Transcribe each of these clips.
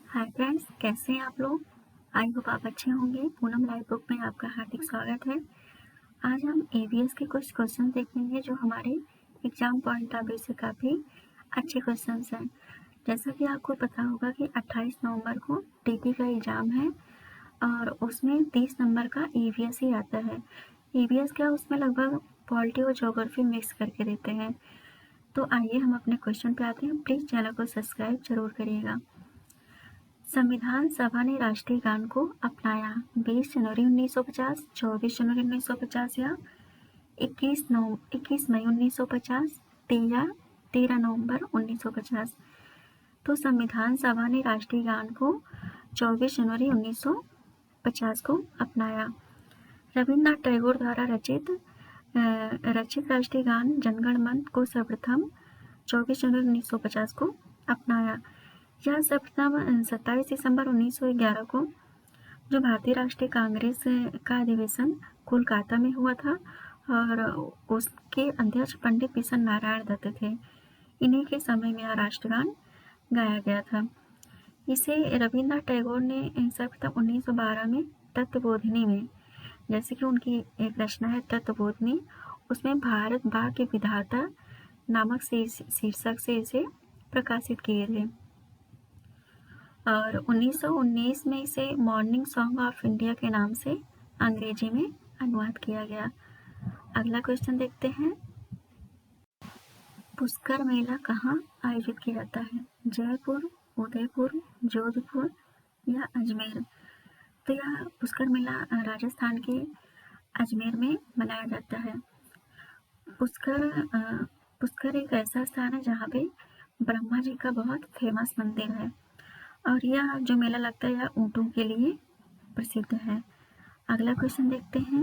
Hi friends, कैसे हैं आप लोग। आई होप आप अच्छे होंगे। पूनम लाइव बुक में आपका हार्दिक स्वागत है। आज हम ईवीएस के कुछ क्वेश्चन देखेंगे जो हमारे एग्जाम पॉइंट ऑफ व्यू से काफ़ी अच्छे क्वेश्चंस हैं। जैसा कि आपको पता होगा कि 28 नवंबर को टीटी का एग्ज़ाम है और उसमें 30 नंबर का ईवीएस ही आता है। ईवीएस क्या, उसमें लगभग पॉलिटी और ज्योग्राफी मिक्स करके देते हैं। तो आइए हम अपने क्वेश्चन पे आते हैं। प्लीज़ चैनल को सब्सक्राइब जरूर करिएगा। संविधान सभा ने राष्ट्रीय गान को अपनाया 20 जनवरी 1950, 24 जनवरी 1950 या 21 मई 1950 या 13 नवंबर 1950। तो संविधान सभा ने राष्ट्रीय गान को 24 जनवरी 1950 को अपनाया। रविन्द्रनाथ टैगोर द्वारा रचित राष्ट्रीय गान जनगण मन को सर्वप्रथम 24 जनवरी 1950 को अपनाया। यह सर्वप्रथम 27 दिसंबर 1911 को जो भारतीय राष्ट्रीय कांग्रेस का अधिवेशन कोलकाता में हुआ था और उसके अध्यक्ष पंडित बिशन नारायण दत्त थे। इन्हीं के समय में यह राष्ट्रगान गाया गया था। इसे रविन्द्रनाथ टैगोर ने सर्वप्रथम 1912 में तत्वबोधिनी में, जैसे कि उनकी एक रचना है तत्वबोधिनी, उसमें भारत भाग्य विधाता नामक शीर्षक से इसे प्रकाशित किए थे और 1919 में इसे मॉर्निंग सॉन्ग ऑफ इंडिया के नाम से अंग्रेजी में अनुवाद किया गया। अगला क्वेश्चन देखते हैं। पुष्कर मेला कहाँ आयोजित किया जाता है? जयपुर, उदयपुर, जोधपुर या अजमेर? तो यह पुष्कर मेला राजस्थान के अजमेर में मनाया जाता है। पुष्कर एक ऐसा स्थान है जहाँ पे ब्रह्मा जी का बहुत फेमस मंदिर है और यह जो मेला लगता है यह ऊँटों के लिए प्रसिद्ध है। अगला क्वेश्चन देखते हैं।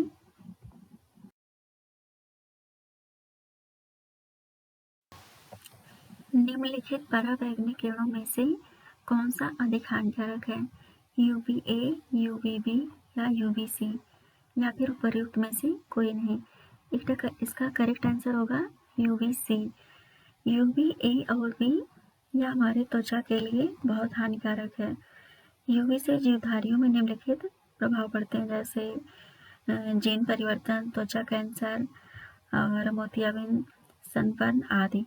निम्नलिखित पराबैंगनी किरणों में से कौन सा अधिक हानिकारक है? यूवीए, यूवीबी या यूवीसी या फिर उपर्युक्त में से कोई नहीं। इसका करेक्ट आंसर होगा यूवीसी। यूवीए और बी यह हमारे त्वचा के लिए बहुत हानिकारक है। यूवी से जीवधारियों में निम्नलिखित प्रभाव पड़ते हैं, जैसे जीन परिवर्तन, त्वचा कैंसर और मोतियाबिंद, सनबर्न आदि।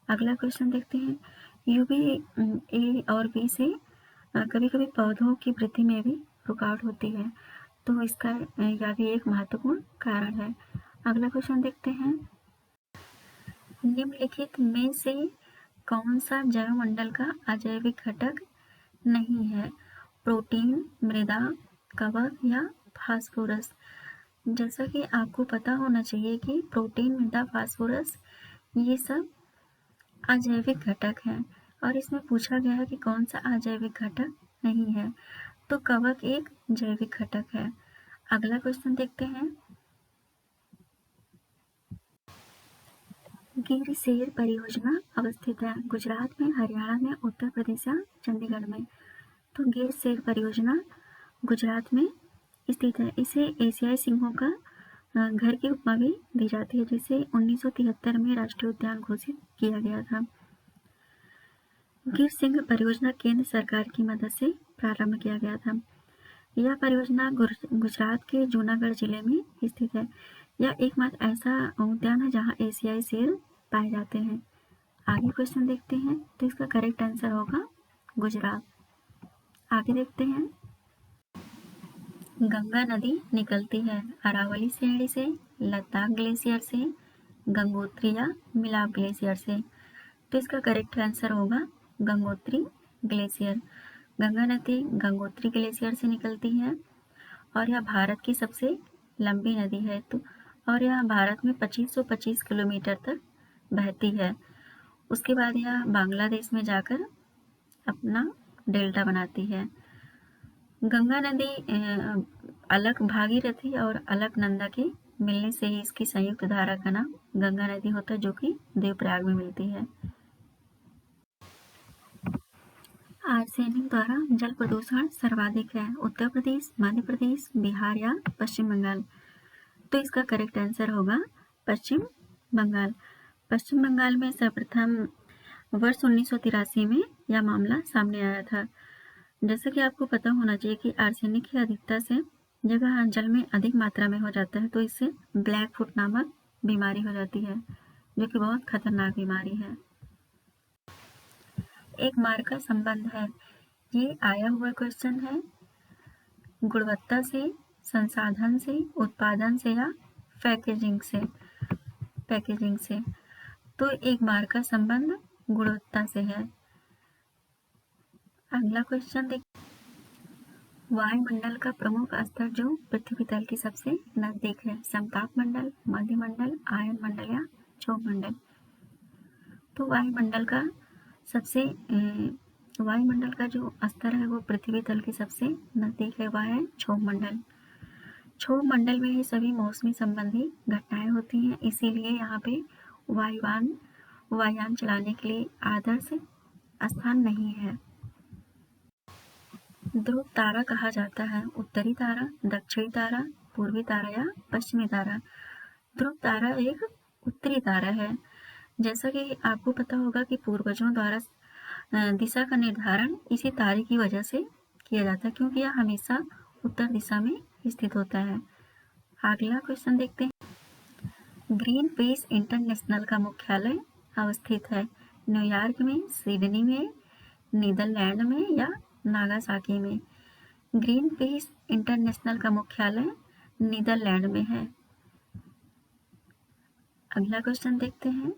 अगला क्वेश्चन देखते हैं। यूवी ए और बी से कभी कभी पौधों की वृद्धि में भी रुकावट होती है, तो इसका यह भी एक महत्वपूर्ण कारण है। अगला क्वेश्चन देखते हैं। निम्नलिखित में से कौन सा जैवमंडल का अजैविक घटक नहीं है? प्रोटीन, मृदा, कवक या फास्फोरस? जैसा कि आपको पता होना चाहिए कि प्रोटीन, मृदा, फास्फोरस ये सब अजैविक घटक हैं और इसमें पूछा गया है कि कौन सा अजैविक घटक नहीं है, तो कवक एक जैविक घटक है। अगला क्वेश्चन देखते हैं। गिर सेर परियोजना अवस्थित है गुजरात में, हरियाणा में, उत्तर प्रदेश या चंडीगढ़ में? तो गिर सेर परियोजना गुजरात में स्थित है। इसे एशियाई सिंहों का घर की उपमा भी दी जाती है, जिसे 1973 में राष्ट्रीय उद्यान घोषित किया गया था। गिर सिंह परियोजना केंद्र सरकार की मदद से प्रारंभ किया गया था। यह परियोजना गुजरात के जूनागढ़ जिले में स्थित है। यह एकमात्र ऐसा उद्यान है जहां एशियाई शेर पाए जाते हैं। आगे क्वेश्चन देखते हैं, तो इसका करेक्ट आंसर होगा गुजरात। आगे देखते हैं। गंगा नदी निकलती है अरावली श्रेणी से, लद्दाख ग्लेशियर से, गंगोत्री या मिलाप ग्लेशियर से? तो इसका करेक्ट आंसर होगा गंगोत्री ग्लेशियर। गंगा नदी गंगोत्री ग्लेशियर से निकलती है और यह भारत की सबसे लंबी नदी है, तो और यह भारत में 2525 किलोमीटर तक बहती है। उसके बाद यह बांग्लादेश में जाकर अपना डेल्टा बनाती है। गंगा नदी अलक भागीरथी और अलकनंदा के मिलने से ही इसकी संयुक्त धारा का नाम गंगा नदी होता है, जो कि देवप्रयाग में मिलती है। आर्सेनिक द्वारा जल प्रदूषण सर्वाधिक है उत्तर प्रदेश, मध्य प्रदेश, बिहार या पश्चिम बंगाल? तो इसका करेक्ट आंसर होगा पश्चिम बंगाल। पश्चिम बंगाल में सर्वप्रथम वर्ष 1983 में यह मामला सामने आया था। जैसा कि आपको पता होना चाहिए कि आर्सेनिक की अधिकता से जब वह जल में अधिक मात्रा में हो जाता है तो इससे ब्लैक फुट नामक बीमारी हो जाती है, जो कि बहुत खतरनाक बीमारी है। एक मार्ग का संबंध है, ये आया हुआ क्वेश्चन है। गुणवत्ता से, संसाधन से, उत्पादन से या पैकेजिंग से। तो एक मार्ग का संबंध गुणवत्ता से है। अगला क्वेश्चन देखिए, वायुमंडल का प्रमुख स्तर जो पृथ्वी तल की सबसे नजदीक है, समताप मंडल, मध्य मंडल, आयन मंडल या क्षोभ मंडल। तो वायुमंडल का जो स्तर है वो पृथ्वी तल की सबसे नजदीक है, वह है क्षोभ मंडल। क्षोभ मंडल में ही सभी मौसमी संबंधी घटनाएं होती हैं, इसीलिए यहाँ पे वायुयान चलाने के लिए आदर्श स्थान नहीं है। ध्रुव तारा कहा जाता है उत्तरी तारा, दक्षिणी तारा, पूर्वी तारा या पश्चिमी तारा। ध्रुव तारा एक उत्तरी तारा है। जैसा कि आपको पता होगा कि पूर्वजों द्वारा दिशा का निर्धारण इसी तारे की वजह से किया जाता है, क्योंकि यह हमेशा उत्तर दिशा में स्थित होता है। अगला क्वेश्चन देखते हैं, ग्रीन पीस इंटरनेशनल का मुख्यालय अवस्थित है न्यूयॉर्क में, सिडनी में, नीदरलैंड में या नागासाकी में। ग्रीन पीस इंटरनेशनल का मुख्यालय नीदरलैंड में है। अगला क्वेश्चन देखते हैं,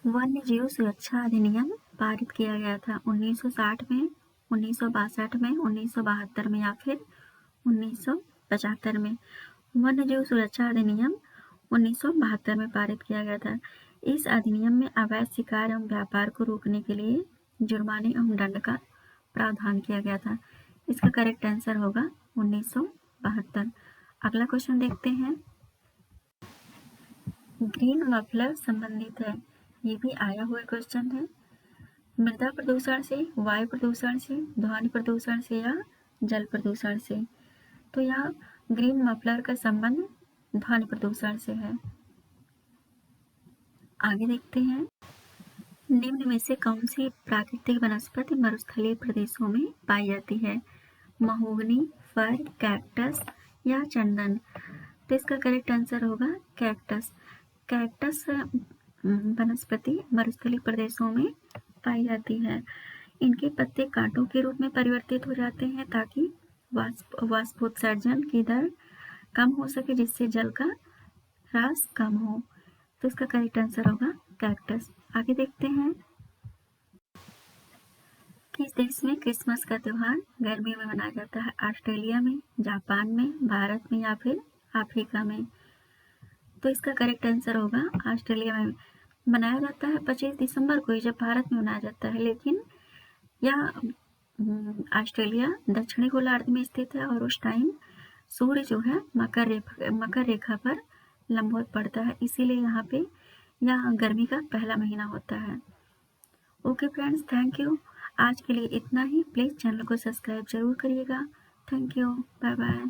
वन्य जीव सुरक्षा अधिनियम पारित किया गया था 1960 में, 1962 में, 1972 में या फिर 1975 में। वन्य जीव सुरक्षा अधिनियम 1972 में पारित किया गया था। इस अधिनियम में अवैध शिकार एवं व्यापार को रोकने के लिए जुर्माने एवं दंड का प्रावधान किया गया था। इसका करेक्ट आंसर होगा 1972। अगला क्वेश्चन देखते हैं, ग्रीन मफलर संबंधित है, ये भी आया हुआ क्वेश्चन है। मृदा प्रदूषण से, वायु प्रदूषण से, ध्वनि प्रदूषण से या जल प्रदूषण से। तो यह ग्रीन मफलर का संबंध ध्वनि प्रदूषण से है। आगे देखते हैं, निम्न में से कौन सी प्राकृतिक वनस्पति मरुस्थलीय प्रदेशों में पाई जाती है, महोगनी, फर, कैक्टस या चंदन। तो इसका करेक्ट आंसर होगा कैक्टस। कैक्टस वनस्पति मरुस्थलीय प्रदेशों में पाई जाती है। इनके पत्ते कांटों के रूप में परिवर्तित हो जाते हैं ताकि वाष्पोत्सर्जन की दर कम हो सके, जिससे जल का ह्रास कम हो। तो इसका करेक्ट आंसर होगा कैक्टस। आगे देखते हैं, किस देश में क्रिसमस का त्योहार गर्मियों में मनाया जाता है, ऑस्ट्रेलिया में, जापान में, भारत में या फिर अफ्रीका में। तो इसका करेक्ट आंसर होगा ऑस्ट्रेलिया में। मनाया जाता है 25 दिसंबर को ही, जब भारत में मनाया जाता है, लेकिन यह ऑस्ट्रेलिया दक्षिणी गोलार्ध में स्थित है और उस टाइम सूर्य जो है मकर रेखा पर लंबवत पड़ता है, इसीलिए यहाँ पे यह गर्मी का पहला महीना होता है। Okay friends, thank you. आज के लिए इतना ही। प्लीज़ चैनल को सब्सक्राइब जरूर करिएगा। Thank you, bye bye.